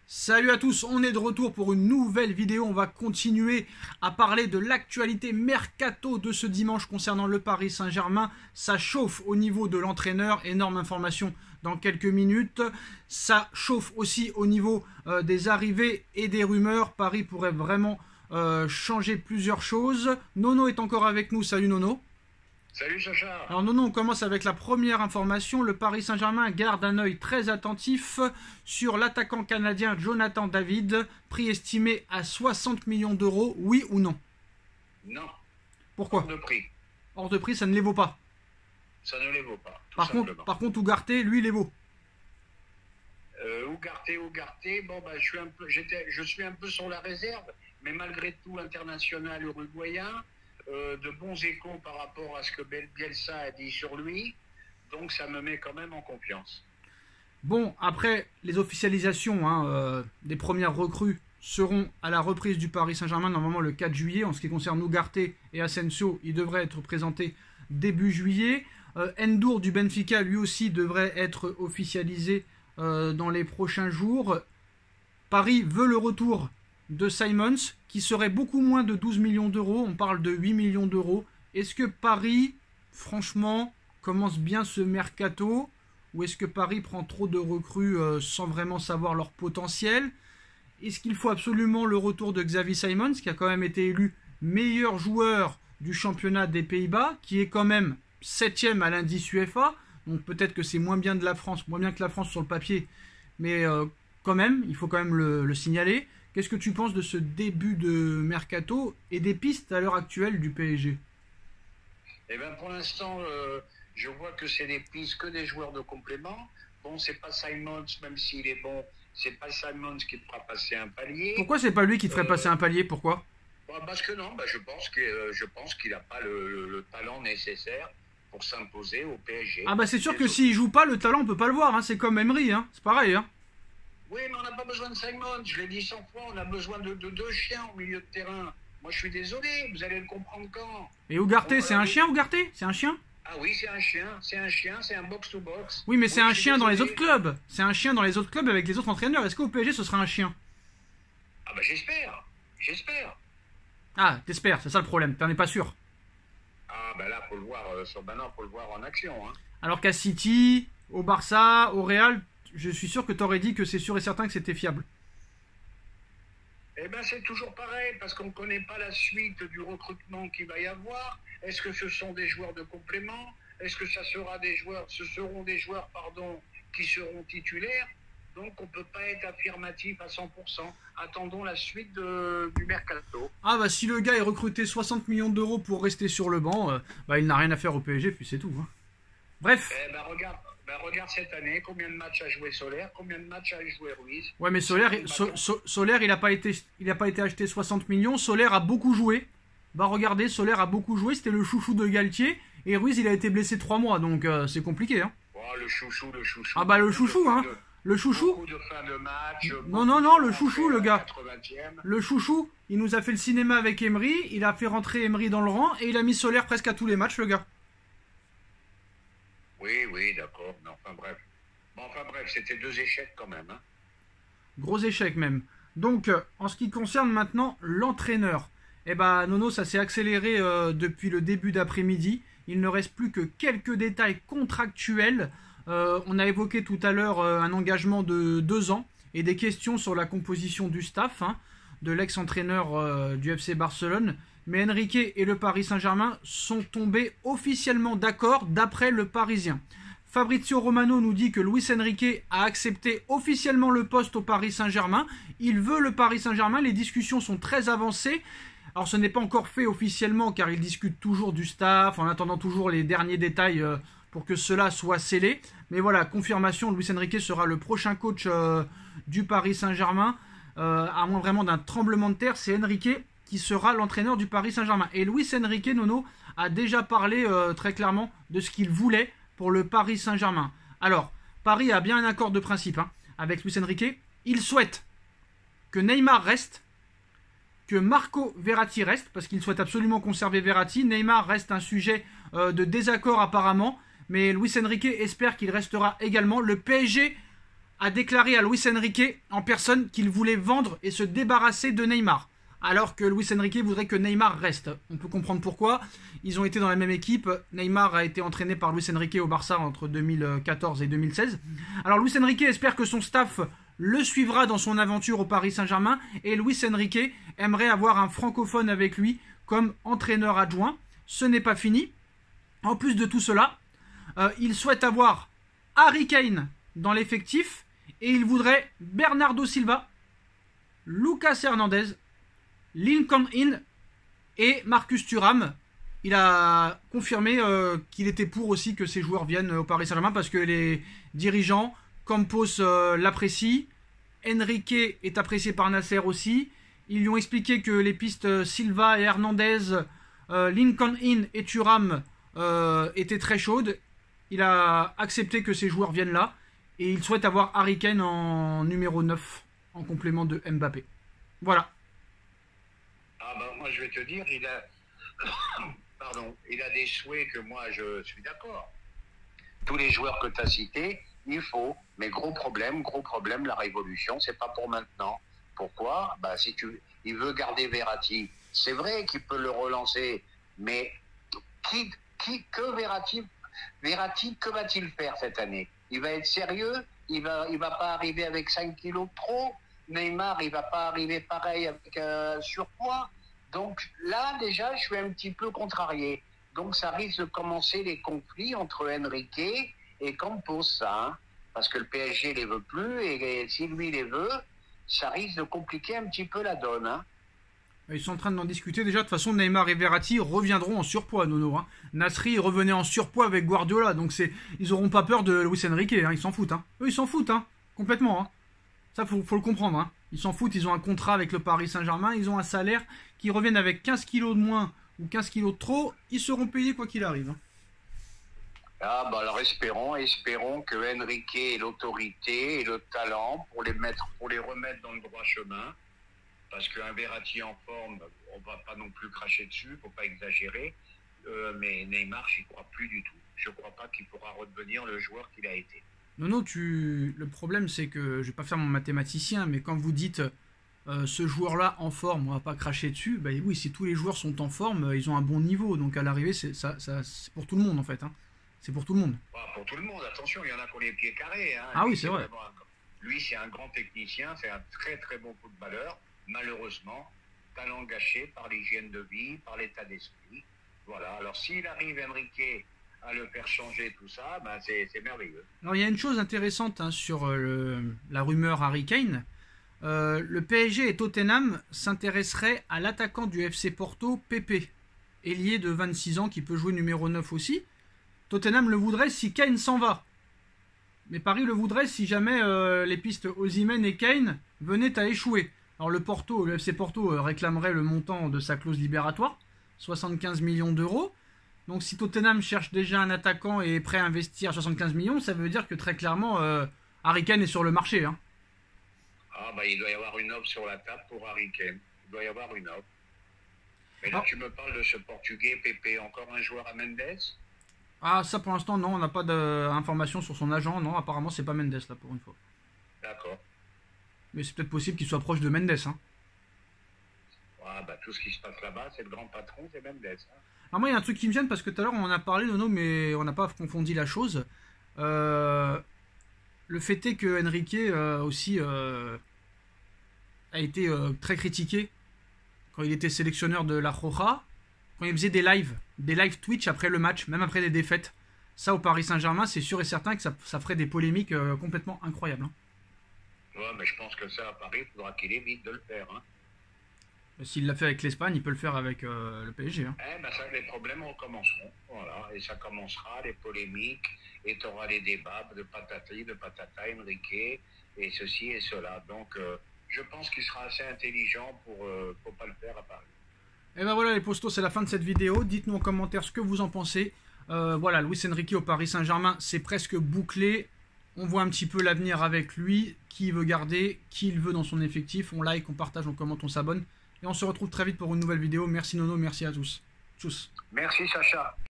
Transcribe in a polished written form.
Salut à tous, on est de retour pour une nouvelle vidéo. On va continuer à parler de l'actualité mercato de ce dimanche concernant le Paris Saint-Germain. Ça chauffe au niveau de l'entraîneur, énorme information dans quelques minutes. Ça chauffe aussi au niveau des arrivées et des rumeurs. Paris pourrait vraiment changer plusieurs choses. Nono est encore avec nous, salut Nono. Salut Chacha. Alors Nono, on commence avec la première information. Le Paris Saint-Germain garde un œil très attentif sur l'attaquant canadien Jonathan David, prix estimé à 60 millions d'euros, oui ou non? Non. Pourquoi? Hors de prix. Hors de prix, ça ne les vaut pas. Ça ne les vaut pas. Par contre, Ugarte, lui, les vaut. Ugarte, bon bah je suis un peu sur la réserve, mais malgré tout international uruguayen. De bons échos par rapport à ce que Bielsa a dit sur lui, donc ça me met quand même en confiance. Bon, après les officialisations des premières recrues seront à la reprise du Paris Saint-Germain, normalement le 4 juillet. En ce qui concerne Ugarte et Asensio, ils devraient être présentés début juillet. Ndour du Benfica, lui aussi, devrait être officialisé dans les prochains jours. Paris veut le retour de Simons, qui serait beaucoup moins de 12 millions d'euros. On parle de 8 millions d'euros. Est-ce que Paris, franchement, commence bien ce mercato? Ou est-ce que Paris prend trop de recrues sans vraiment savoir leur potentiel? Est-ce qu'il faut absolument le retour de Xavi Simons, qui a quand même été élu meilleur joueur du championnat des Pays-Bas, qui est quand même 7e à l'indice UEFA? Donc peut-être que c'est moins bien que la France sur le papier, mais quand même, il faut quand même le signaler. Qu'est-ce que tu penses de ce début de mercato et des pistes à l'heure actuelle du PSG? Eh bien, pour l'instant, je vois que c'est des pistes que des joueurs de complément. Bon, c'est pas Simons, même s'il est bon, c'est pas Simons qui te fera passer un palier. Pourquoi c'est pas lui qui te ferait passer un palier? Pourquoi? Parce que non, je pense qu'il n'a pas le talent nécessaire pour s'imposer au PSG. Ah bah c'est sûr que s'il joue pas, le talent on peut pas le voir. C'est comme Emery, c'est pareil. Oui, mais on n'a pas besoin de Simons, je l'ai dit 100 fois, on a besoin de deux chiens au milieu de terrain. Moi, je suis désolé, vous allez le comprendre quand. Et Ugarte, c'est un chien, Ugarte? C'est un chien? Ah oui, c'est un box-to-box. Oui, mais c'est un chien dans les autres clubs. C'est un chien dans les autres clubs avec les autres entraîneurs. Est-ce qu'au PSG, ce sera un chien? Ah bah j'espère. Ah, t'espères, c'est ça le problème, t'en es pas sûr. Ah bah là, faut le voir faut le voir en action. Alors qu'à City, au Barça, au Real, je suis sûr que t'aurais dit que c'est sûr et certain que c'était fiable. Eh bien, c'est toujours pareil, parce qu'on ne connaît pas la suite du recrutement qu'il va y avoir. Est-ce que ce sont des joueurs de complément? Est-ce que ce seront des joueurs qui seront titulaires? Donc, on ne peut pas être affirmatif à 100%. Attendons la suite du mercato. Ah bah si le gars est recruté 60 millions d'euros pour rester sur le banc, il n'a rien à faire au PSG, puis c'est tout. Bref. Eh ben, regarde cette année, combien de matchs a joué Soler, combien de matchs a joué Ruiz. Ouais, mais Soler, il n'a pas été acheté 60 millions. Soler a beaucoup joué. Bah regardez, Soler a beaucoup joué. C'était le chouchou de Galtier. Et Ruiz, il a été blessé 3 mois, donc c'est compliqué. Oh, le chouchou. Ah bah le chouchou, Le chouchou. Beaucoup de fin de match. Non, le chouchou, le gars. 80e. Le chouchou, il nous a fait le cinéma avec Emery. Il a fait rentrer Emery dans le rang. Et il a mis Soler presque à tous les matchs, le gars. Oui, d'accord. Mais enfin bref, c'était 2 échecs quand même. Gros échec même. Donc, en ce qui concerne maintenant l'entraîneur, Nono, ça s'est accéléré depuis le début d'après-midi. Il ne reste plus que quelques détails contractuels. On a évoqué tout à l'heure un engagement de 2 ans et des questions sur la composition du staff de l'ex-entraîneur du FC Barcelone. Mais Enrique et le Paris Saint-Germain sont tombés officiellement d'accord d'après le Parisien. Fabrizio Romano nous dit que Luis Enrique a accepté officiellement le poste au Paris Saint-Germain. Il veut le Paris Saint-Germain, les discussions sont très avancées. Alors ce n'est pas encore fait officiellement car il discute toujours du staff en attendant toujours les derniers détails pour que cela soit scellé. Mais voilà, confirmation, Luis Enrique sera le prochain coach du Paris Saint-Germain. À moins vraiment d'un tremblement de terre, c'est Enrique qui sera l'entraîneur du Paris Saint-Germain. Et Luis Enrique, Nono, a déjà parlé très clairement de ce qu'il voulait pour le Paris Saint-Germain. Alors, Paris a bien un accord de principe avec Luis Enrique. Il souhaite que Neymar reste, que Marco Verratti reste, parce qu'il souhaite absolument conserver Verratti. Neymar reste un sujet de désaccord apparemment, mais Luis Enrique espère qu'il restera également. Le PSG a déclaré à Luis Enrique en personne qu'il voulait vendre et se débarrasser de Neymar. Alors que Luis Enrique voudrait que Neymar reste. On peut comprendre pourquoi. Ils ont été dans la même équipe. Neymar a été entraîné par Luis Enrique au Barça entre 2014 et 2016. Alors Luis Enrique espère que son staff le suivra dans son aventure au Paris Saint-Germain. Et Luis Enrique aimerait avoir un francophone avec lui comme entraîneur adjoint. Ce n'est pas fini. En plus de tout cela, il souhaite avoir Harry Kane dans l'effectif. Et il voudrait Bernardo Silva, Lucas Hernandez, Lincoln Inn et Marcus Thuram. Il a confirmé qu'il était pour aussi que ces joueurs viennent au Paris Saint-Germain parce que les dirigeants, Campos l'apprécient, Enrique est apprécié par Nasser aussi. Ils lui ont expliqué que les pistes Silva et Hernandez, Lincoln Inn et Thuram étaient très chaudes. Il a accepté que ces joueurs viennent là et il souhaite avoir Harry Kane en numéro 9 en complément de Mbappé. Voilà. Ah ben, moi je vais te dire, il a des souhaits que moi je suis d'accord. Tous les joueurs que tu as cités, il faut, mais gros problème, la révolution, c'est pas pour maintenant. Pourquoi? Bah si il veut garder Verratti, c'est vrai qu'il peut le relancer, mais que Verratti, que va-t-il faire cette année? Il va être sérieux? Il va pas arriver avec 5 kilos de trop? Neymar, il va pas arriver pareil avec surpoids. Donc là, déjà, je suis un petit peu contrarié. Donc ça risque de commencer les conflits entre Enrique et Campos, ça, hein, parce que le PSG les veut plus et si lui les veut, ça risque de compliquer un petit peu la donne. Hein. Ils sont en train d'en discuter. Déjà, de toute façon, Neymar et Verratti reviendront en surpoids, Nono. Hein. Nasri revenait en surpoids avec Guardiola, donc ils n'auront pas peur de Luis Enrique. Hein. Ils s'en foutent. Hein. Eux, ils s'en foutent, hein. Complètement. Hein. Ça, faut le comprendre. Hein. Ils s'en foutent. Ils ont un contrat avec le Paris Saint-Germain. Ils ont un salaire. Qu'ils reviennent avec 15 kilos de moins ou 15 kilos de trop, ils seront payés quoi qu'il arrive. Hein. Ah, bah alors espérons que Enrique ait l'autorité et le talent pour les remettre dans le droit chemin. Parce qu'un Verratti en forme, on va pas non plus cracher dessus, faut pas exagérer. Mais Neymar, j'y crois plus du tout. Je crois pas qu'il pourra redevenir le joueur qu'il a été. Non, le problème c'est que, je vais pas faire mon mathématicien, mais quand vous dites ce joueur-là en forme, on va pas cracher dessus, bah oui, si tous les joueurs sont en forme, ils ont un bon niveau. Donc à l'arrivée, c'est pour tout le monde en fait. Hein. C'est pour tout le monde. Bah, pour tout le monde, attention, il y en a qui ont les pieds carrés. Hein. Ah oui, c'est vrai. Lui, c'est un grand technicien, c'est un très très bon footballeur. Malheureusement, talent gâché par l'hygiène de vie, par l'état d'esprit. Voilà. Alors s'il arrive, Enrique, à le faire changer tout ça, ben c'est merveilleux. Alors il y a une chose intéressante hein, sur la rumeur Harry Kane. Le PSG et Tottenham s'intéresseraient à l'attaquant du FC Porto, Pepe, ailier de 26 ans qui peut jouer numéro 9 aussi. Tottenham le voudrait si Kane s'en va. Mais Paris le voudrait si jamais les pistes Osimhen et Kane venaient à échouer. Alors le FC Porto réclamerait le montant de sa clause libératoire, 75 millions d'euros. Donc si Tottenham cherche déjà un attaquant et est prêt à investir 75 millions, ça veut dire que très clairement Harry Kane est sur le marché. Hein. Ah bah il doit y avoir une offre sur la table pour Harry Kane. Il doit y avoir une offre. Mais là tu me parles de ce Portugais Pepe, encore un joueur à Mendes? Ah ça pour l'instant non, on n'a pas d'informations sur son agent. Non, apparemment c'est pas Mendes là pour une fois. D'accord. Mais c'est peut-être possible qu'il soit proche de Mendes. Hein. Ah bah tout ce qui se passe là-bas, c'est le grand patron, c'est Mendes. Hein. Alors moi il y a un truc qui me gêne parce que tout à l'heure on en a parlé Nono, mais on n'a pas confondu la chose. Le fait est que Enrique aussi a été très critiqué quand il était sélectionneur de la Roja, quand il faisait des lives Twitch après le match, même après des défaites. Ça au Paris Saint-Germain, c'est sûr et certain que ça ferait des polémiques complètement incroyables. Hein. Ouais, mais je pense que ça, à Paris, il faudra qu'il évite de le faire. Hein. S'il l'a fait avec l'Espagne, il peut le faire avec le PSG. Hein. Ben ça, les problèmes recommenceront. Voilà. Et ça commencera, les polémiques, et tu auras les débats de patati, de patata, Enrique, et ceci et cela. Donc, je pense qu'il sera assez intelligent pour pas le faire à Paris. Et ben voilà les postos, c'est la fin de cette vidéo. Dites-nous en commentaire ce que vous en pensez. Voilà, Luis Enrique au Paris Saint-Germain, c'est presque bouclé. On voit un petit peu l'avenir avec lui, qui il veut garder, qui il veut dans son effectif. On like, on partage, on commente, on s'abonne. Et on se retrouve très vite pour une nouvelle vidéo. Merci Nono, merci à tous. Tchuss. Merci Sacha.